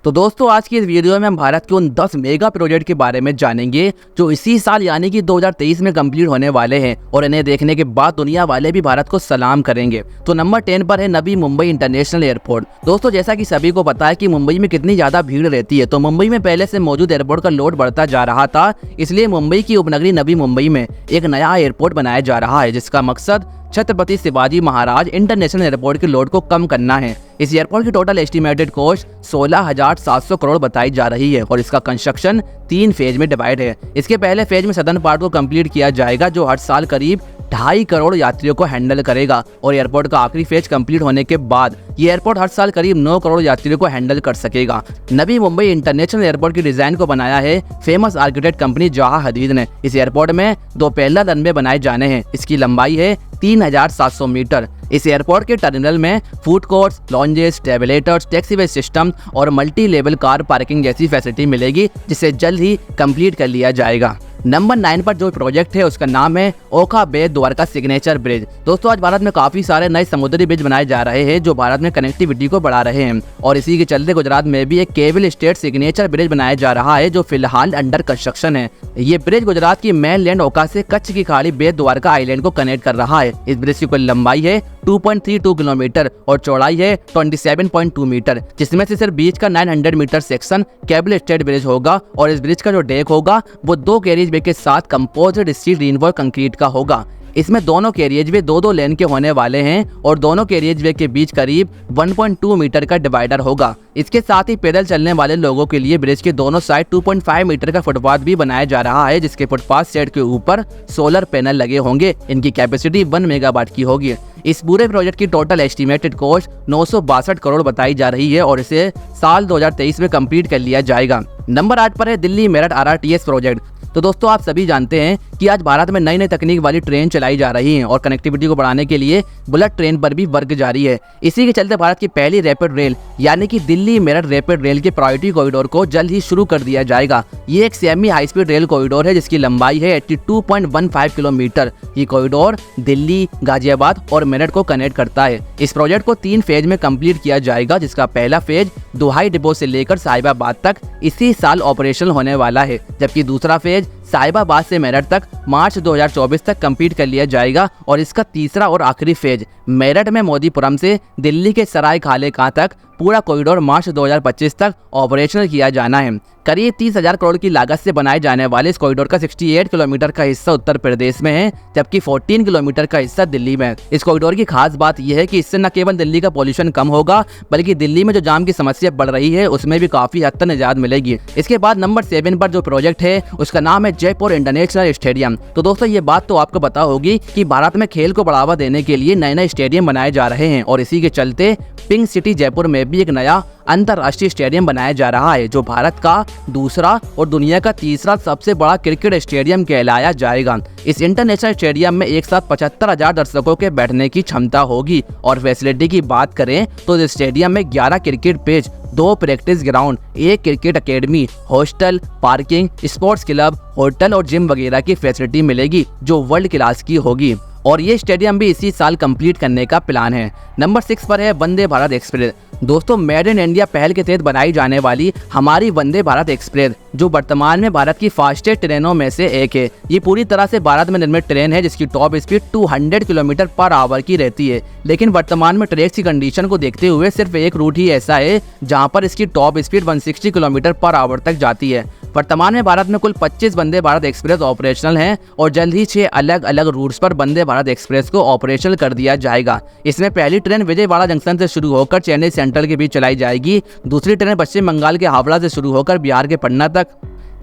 तो दोस्तों आज की इस वीडियो में हम भारत के उन 10 मेगा प्रोजेक्ट के बारे में जानेंगे जो इसी साल यानी कि 2023 में कंप्लीट होने वाले हैं और इन्हें देखने के बाद दुनिया वाले भी भारत को सलाम करेंगे। तो नंबर 10 पर है नवी मुंबई इंटरनेशनल एयरपोर्ट। दोस्तों जैसा कि सभी को पता है कि मुंबई में कितनी ज्यादा भीड़ रहती है, तो मुंबई में पहले से मौजूद एयरपोर्ट का लोड बढ़ता जा रहा था, इसलिए मुंबई की उपनगरी नवी मुंबई में एक नया एयरपोर्ट बनाया जा रहा है जिसका मकसद छत्रपति शिवाजी महाराज इंटरनेशनल एयरपोर्ट के लोड को कम करना है। इस एयरपोर्ट की टोटल एस्टिमेटेड कॉस्ट 16,700 करोड़ बताई जा रही है और इसका कंस्ट्रक्शन 3 फेज में डिवाइड है। इसके पहले फेज में सदर्न पार्ट को कंप्लीट किया जाएगा जो हर साल करीब 2.5 करोड़ यात्रियों को हैंडल करेगा और एयरपोर्ट का आखिरी फेज कंप्लीट होने के बाद ये एयरपोर्ट हर साल करीब 9 करोड़ यात्रियों को हैंडल कर सकेगा। नवी मुंबई इंटरनेशनल एयरपोर्ट की डिजाइन को बनाया है फेमस आर्किटेक्ट कंपनी जाहा हदीद ने। इस एयरपोर्ट में 2 पैरेलल रनवे बनाए जाने हैं। इसकी लंबाई है 3,700 मीटर। इस एयरपोर्ट के टर्मिनल में food courts, lounges, travelators, taxiway system और मल्टी लेवल कार पार्किंग जैसी फैसिलिटी मिलेगी जिसे जल्द ही कंप्लीट कर लिया जाएगा। नंबर 9 पर जो प्रोजेक्ट है उसका नाम है ओखा बे द्वारका सिग्नेचर ब्रिज। दोस्तों आज भारत में काफी सारे नए समुद्री ब्रिज बनाए जा रहे हैं जो भारत में कनेक्टिविटी को बढ़ा रहे हैं और इसी के चलते गुजरात में भी एक केबल स्टेट सिग्नेचर ब्रिज बनाया जा रहा है जो फिलहाल अंडर कंस्ट्रक्शन है। ये ब्रिज गुजरात की मेन लैंड ओखा से कच्छ की खाड़ी बेट द्वारका आइलैंड को कनेक्ट कर रहा है। इस ब्रिज की कुल लंबाई है 2.32 किलोमीटर और चौड़ाई है 27.2 मीटर, जिसमें से सिर्फ बीच का 900 metre section cable stayed bridge होगा और इस ब्रिज का जो डेक होगा वो 2 कैरिज वे के साथ कंपोजिट स्टील रेनफोर्स कंक्रीट का होगा। इसमें दोनों कैरियज वे 2-2 लेन के होने वाले हैं और दोनों कैरियज वे के बीच करीब 1.2 मीटर का डिवाइडर होगा। इसके साथ ही पैदल चलने वाले लोगों के लिए ब्रिज के दोनों साइड 2.5 मीटर का फुटपाथ भी बनाया जा रहा है जिसके फुटपाथ सेट के ऊपर सोलर पैनल लगे होंगे। इनकी कैपेसिटी 1 मेगावाट की होगी। इस पूरे प्रोजेक्ट की टोटल एस्टिमेटेड कॉस्ट 962 करोड़ बताई जा रही है और इसे साल 2023 में कंप्लीट कर लिया जाएगा। नंबर 8 पर है दिल्ली मेरठ RRTS प्रोजेक्ट। तो दोस्तों आप सभी जानते हैं कि आज भारत में नई नई तकनीक वाली ट्रेन चलाई जा रही हैं और कनेक्टिविटी को बढ़ाने के लिए बुलेट ट्रेन पर भी वर्क जारी है। इसी के चलते भारत की पहली रैपिड रेल यानी कि दिल्ली मेरठ रैपिड रेल के प्रायोरिटी कॉरिडोर को जल्द ही शुरू कर दिया जाएगा। ये एक semi high speed rail corridor है जिसकी लंबाई है 82.15 किलोमीटर। ये कॉरिडोर दिल्ली, गाजियाबाद और मेरठ को कनेक्ट करता है। इस प्रोजेक्ट को 3 फेज में कंप्लीट किया जाएगा जिसका पहला फेज दोहाई डिपो से लेकर साहिबाबाद तक इसी साल ऑपरेशनल होने वाला है, जबकि दूसरा फेज साहिबाबाद से मेरठ तक मार्च 2024 तक कंप्लीट कर लिया जाएगा और इसका तीसरा और आखिरी फेज मेरठ में मोदीपुरम से दिल्ली के सराय खाले खां तक पूरा कॉरिडोर मार्च 2025 तक ऑपरेशनल किया जाना है। करीब 30,000 करोड़ की लागत से बनाए जाने वाले इस कॉरिडोर का 68 किलोमीटर का हिस्सा उत्तर प्रदेश में है जबकि 14 किलोमीटर का हिस्सा दिल्ली में है। इस कॉरिडोर की खास बात यह है कि इससे न केवल दिल्ली का पोल्यूशन कम होगा बल्कि दिल्ली में जो जाम की समस्या बढ़ रही है उसमें भी काफी हद तक निजात मिलेगी। इसके बाद नंबर 7 पर जो प्रोजेक्ट है उसका नाम है जयपुर इंटरनेशनल स्टेडियम। तो दोस्तों ये बात तो आपको पता होगी कि भारत में खेल को बढ़ावा देने के लिए नए नए स्टेडियम बनाए जा रहे हैं और इसी के चलते पिंक सिटी जयपुर में भी एक नया अंतरराष्ट्रीय स्टेडियम बनाया जा रहा है जो भारत का दूसरा और दुनिया का तीसरा सबसे बड़ा क्रिकेट स्टेडियम कहलाया जाएगा। इस इंटरनेशनल स्टेडियम में एक साथ 75,000 दर्शकों के बैठने की क्षमता होगी और फैसिलिटी की बात करें तो इस स्टेडियम में 11 cricket pitch, 2 practice ground, 1 cricket academy, hostel, parking, sports club, hotel और जिम वगैरह की फैसिलिटी मिलेगी जो वर्ल्ड क्लास की होगी और ये स्टेडियम भी इसी साल कंप्लीट करने का प्लान है। नंबर 6 पर है वंदे भारत एक्सप्रेस। दोस्तों मेड इन इंडिया पहल के तहत बनाई जाने वाली हमारी वंदे भारत एक्सप्रेस जो वर्तमान में भारत की फास्टेस्ट ट्रेनों में से एक है। ये पूरी तरह से भारत में निर्मित ट्रेन है जिसकी top speed 200 kilometre per hour की रहती है, लेकिन वर्तमान में ट्रैक की कंडीशन को देखते हुए सिर्फ एक रूट ही ऐसा है जहां पर इसकी top speed 160 kilometre per hour तक जाती है। वर्तमान में भारत में कुल 25 वंदे भारत एक्सप्रेस ऑपरेशनल हैं और जल्द ही 6 अलग अलग रूट्स पर वंदे भारत एक्सप्रेस को ऑपरेशनल कर दिया जाएगा। इसमें पहली ट्रेन विजयवाड़ा जंक्शन से शुरू होकर चेन्नई सेंट्रल के बीच चलाई जाएगी, दूसरी ट्रेन पश्चिम बंगाल के हावड़ा से शुरू होकर बिहार के पटना तक,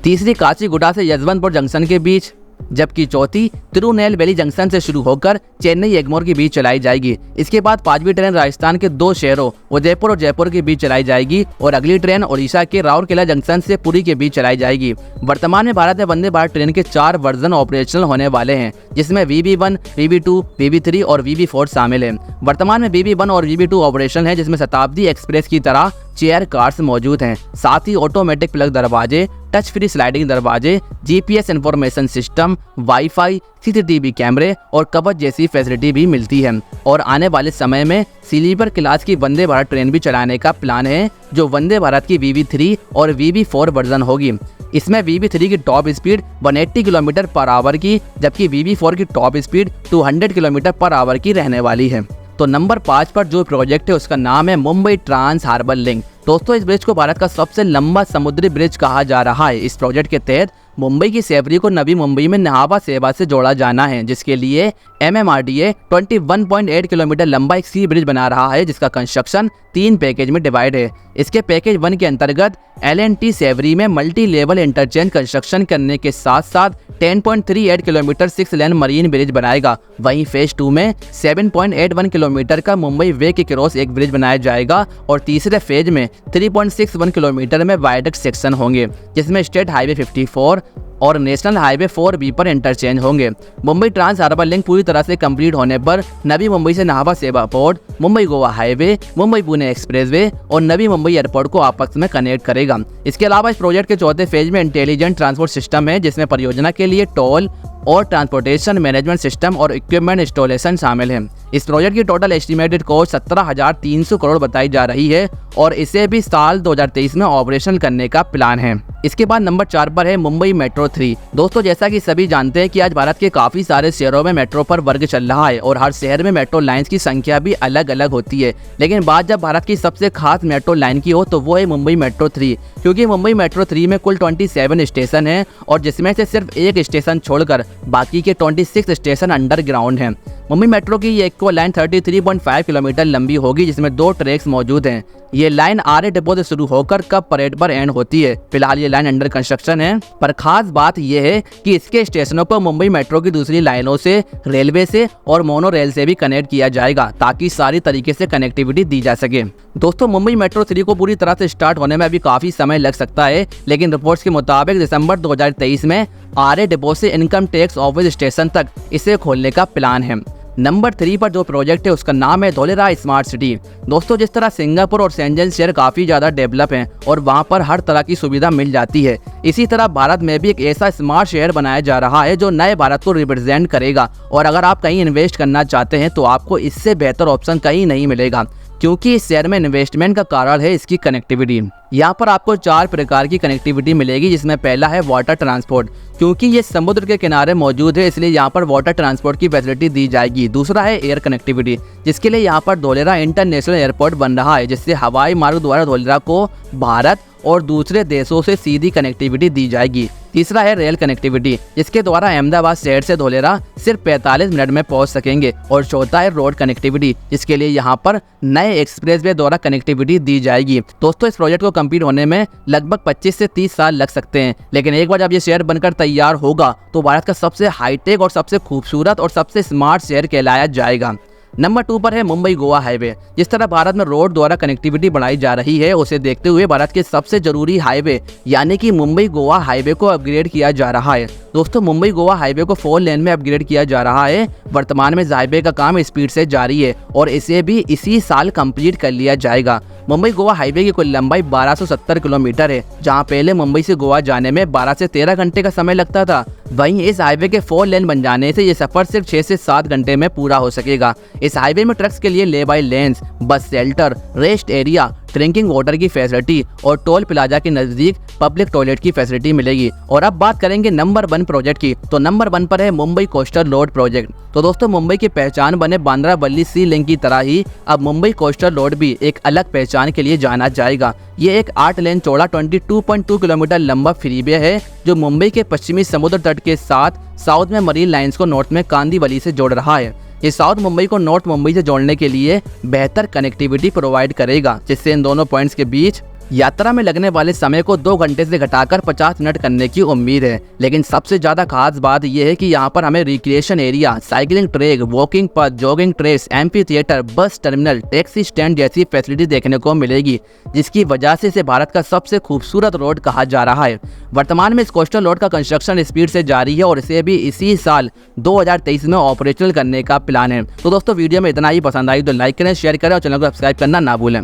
तीसरी काचीगुडा से यशवंतपुर जंक्शन के बीच, जबकि चौथी तिरुनेलवेली जंक्शन से शुरू होकर चेन्नई एग्मोर के बीच चलाई जाएगी। इसके बाद 5वीं ट्रेन राजस्थान के 2 शहरों उदयपुर और जयपुर के बीच चलाई जाएगी और अगली ट्रेन ओडिशा के राउरकेला जंक्शन से पुरी के बीच चलाई जाएगी। वर्तमान में भारत में वंदे भारत ट्रेन के 4 वर्जन ऑपरेशनल होने वाले हैं जिसमें VV1, VV2, VV3 और VV4 शामिल है। वर्तमान में VV1 और VV2 ऑपरेशनल है जिसमें शताब्दी एक्सप्रेस की तरह चेयर कार्स मौजूद हैं। साथ ही ऑटोमेटिक प्लग दरवाजे, टच फ्री स्लाइडिंग दरवाजे, GPS information system, wifi, CCTV कैमरे और कवच जैसी फैसिलिटी भी मिलती है। और आने वाले समय में स्लीपर क्लास की वंदे भारत ट्रेन भी चलाने का प्लान है, जो वंदे भारत की VV3 और VV4 वर्जन होगी। इसमें VV3 की top speed 180 kilometre per hour की, जबकि VV4 की top speed 200 kilometre per hour की रहने वाली है। तो नंबर 5 पर जो प्रोजेक्ट है उसका नाम है मुंबई ट्रांस हार्बर लिंक। दोस्तों, इस ब्रिज को भारत का सबसे लंबा समुद्री ब्रिज कहा जा रहा है। इस प्रोजेक्ट के तहत मुंबई की सेवरी को नवी मुंबई में नहावा सेवा से जोड़ा जाना है, जिसके लिए MMRDA 21.8 किलोमीटर लंबा एक सी ब्रिज बना रहा है, जिसका कंस्ट्रक्शन 3 पैकेज में डिवाइड है। इसके पैकेज 1 के अंतर्गत L&T सेवरी में मल्टी लेवल इंटरचेंज कंस्ट्रक्शन करने के साथ साथ 10.38 किलोमीटर 6 लेन मरीन ब्रिज बनाएगा। वहीं फेज 2 में 7.81 किलोमीटर का मुंबई वे के क्रॉस एक ब्रिज बनाया जाएगा और तीसरे फेज में 3.61 किलोमीटर में वायडक्ट सेक्शन होंगे, जिसमें स्टेट हाईवे 54 और नेशनल हाईवे 4B पर इंटरचेंज होंगे। मुंबई ट्रांस हार्बर लिंक पूरी तरह से कंप्लीट होने पर नवी मुंबई से नहावा सेवा port, Mumbai Goa highway, Mumbai Pune expressway और नवी मुंबई एयरपोर्ट को आपस में कनेक्ट करेगा। इसके अलावा इस प्रोजेक्ट के चौथे फेज में इंटेलिजेंट ट्रांसपोर्ट सिस्टम है, जिसमें परियोजना के लिए टोल और ट्रांसपोर्टेशन मैनेजमेंट सिस्टम और इक्विपमेंट इंस्टॉलेशन शामिल है। इस प्रोजेक्ट की टोटल एस्टिमेटेड कॉस्ट 17,300 करोड़ बताई जा रही है और इसे भी साल 2023 में ऑपरेशनल करने का प्लान है। इसके बाद नंबर 4 पर है मुंबई मेट्रो 3। दोस्तों, जैसा कि सभी जानते हैं कि आज भारत के काफी सारे शहरों में मेट्रो पर वर्क चल रहा है और हर शहर में मेट्रो लाइंस की संख्या भी अलग अलग होती है, लेकिन बात जब भारत की सबसे खास मेट्रो लाइन की हो तो वो है मुंबई मेट्रो 3, क्योंकि मुंबई मेट्रो 3 में कुल 27 स्टेशन है और जिसमें से सिर्फ एक स्टेशन छोड़कर बाकी के 26 स्टेशन अंडरग्राउंड हैं। मुंबई मेट्रो की ये इक्वल लाइन 33.5 किलोमीटर लंबी होगी, जिसमें 2 ट्रैक्स मौजूद हैं। ये लाइन आर्य डिपो से शुरू होकर कब परेड पर एंड होती है। फिलहाल ये लाइन अंडर कंस्ट्रक्शन है, पर खास बात यह है कि इसके स्टेशनों को मुंबई मेट्रो की दूसरी लाइनों से, रेलवे से और मोनो रेल से भी कनेक्ट किया जाएगा, ताकि सारी तरीके से कनेक्टिविटी दी जा सके। दोस्तों, मुंबई मेट्रो 3 को पूरी तरह से स्टार्ट होने में अभी काफी समय लग सकता है, लेकिन रिपोर्ट्स के मुताबिक दिसंबर 2023 में आर्य डिपो से इनकम टैक्स ऑफिस स्टेशन तक इसे खोलने का प्लान है। नंबर 3 पर जो प्रोजेक्ट है उसका नाम है धोलेरा स्मार्ट सिटी। दोस्तों, जिस तरह सिंगापुर और शेंजन शहर काफ़ी ज़्यादा डेवलप हैं और वहां पर हर तरह की सुविधा मिल जाती है, इसी तरह भारत में भी एक ऐसा स्मार्ट शहर बनाया जा रहा है जो नए भारत को रिप्रेजेंट करेगा। और अगर आप कहीं इन्वेस्ट करना चाहते हैं तो आपको इससे बेहतर ऑप्शन कहीं नहीं मिलेगा, क्योंकि इस शहर में इन्वेस्टमेंट का कारण है इसकी कनेक्टिविटी। यहाँ पर आपको 4 प्रकार की कनेक्टिविटी मिलेगी, जिसमें पहला है वाटर ट्रांसपोर्ट। क्योंकि ये समुद्र के किनारे मौजूद है, इसलिए यहाँ पर वाटर ट्रांसपोर्ट की फैसिलिटी दी जाएगी। दूसरा है एयर कनेक्टिविटी, जिसके लिए यहाँ पर धोलेरा इंटरनेशनल एयरपोर्ट बन रहा है, जिससे हवाई मार्ग द्वारा धोलेरा को भारत और दूसरे देशों से सीधी कनेक्टिविटी दी जाएगी। तीसरा है रेल कनेक्टिविटी, जिसके द्वारा अहमदाबाद शहर से धोलेरा सिर्फ 45 मिनट में पहुंच सकेंगे। और चौथा है रोड कनेक्टिविटी, जिसके लिए यहाँ पर नए एक्सप्रेसवे द्वारा कनेक्टिविटी दी जाएगी। दोस्तों, इस प्रोजेक्ट को कंप्लीट होने में लगभग 25 से 30 साल लग सकते हैं, लेकिन एक बार जब ये शहर बनकर तैयार होगा तो भारत का सबसे हाईटेक और सबसे खूबसूरत और सबसे स्मार्ट शहर कहलाया जाएगा। नंबर 2 पर है मुंबई गोवा हाईवे। जिस तरह भारत में रोड द्वारा कनेक्टिविटी बढ़ाई जा रही है, उसे देखते हुए भारत के सबसे जरूरी हाईवे यानी कि मुंबई गोवा हाईवे को अपग्रेड किया जा रहा है। दोस्तों, मुंबई गोवा हाईवे को 4 लेन में अपग्रेड किया जा रहा है। वर्तमान में इस हाईवे का काम स्पीड से जारी है और इसे भी इसी साल कंप्लीट कर लिया जाएगा। मुंबई गोवा हाईवे की कुल लंबाई 1270 किलोमीटर है, जहां पहले मुंबई से गोवा जाने में 12 से 13 घंटे का समय लगता था। वहीं इस हाईवे के 4 लेन बन जाने से ये सफर सिर्फ 6 से 7 घंटे में पूरा हो सकेगा। इस हाईवे में ट्रक्स के लिए lay by lanes, bus shelter, rest area, drinking water की फैसिलिटी और टोल प्लाजा के नजदीक पब्लिक टॉयलेट की फैसिलिटी मिलेगी। और अब बात करेंगे नंबर 1 प्रोजेक्ट की, तो नंबर 1 पर है मुंबई कोस्टल रोड प्रोजेक्ट। तो दोस्तों, मुंबई की पहचान बने बांद्रा वल्ली सी लिंक की तरह ही अब मुंबई कोस्टल रोड भी एक अलग पहचान के लिए जाना जाएगा। ये एक 8 लेन चौड़ा 22.2 किलोमीटर लंबा फ्रीवे है, जो मुंबई के पश्चिमी समुद्र तट के साथ साउथ में मरीन लाइंस को नॉर्थ में कांदीवली से जोड़ रहा है। ये साउथ मुंबई को नॉर्थ मुंबई से जोड़ने के लिए बेहतर कनेक्टिविटी प्रोवाइड करेगा, जिससे इन दोनों पॉइंट्स के बीच यात्रा में लगने वाले समय को 2 घंटे से घटाकर 50 मिनट करने की उम्मीद है। लेकिन सबसे ज्यादा खास बात यह है कि यहाँ पर हमें recreation area, cycling track, walking पथ, jogging trace, amphitheatre, bus terminal, taxi stand जैसी फैसिलिटी देखने को मिलेगी, जिसकी वजह से इसे भारत का सबसे खूबसूरत रोड कहा जा रहा है। वर्तमान में इस कोस्टल रोड का कंस्ट्रक्शन स्पीड से जारी है और इसे भी इसी साल 2023 में ऑपरेशनल करने का प्लान है। तो दोस्तों, वीडियो में इतना ही। पसंद आई तो लाइक करें, शेयर करें और चैनल को सब्सक्राइब करना ना भूलें।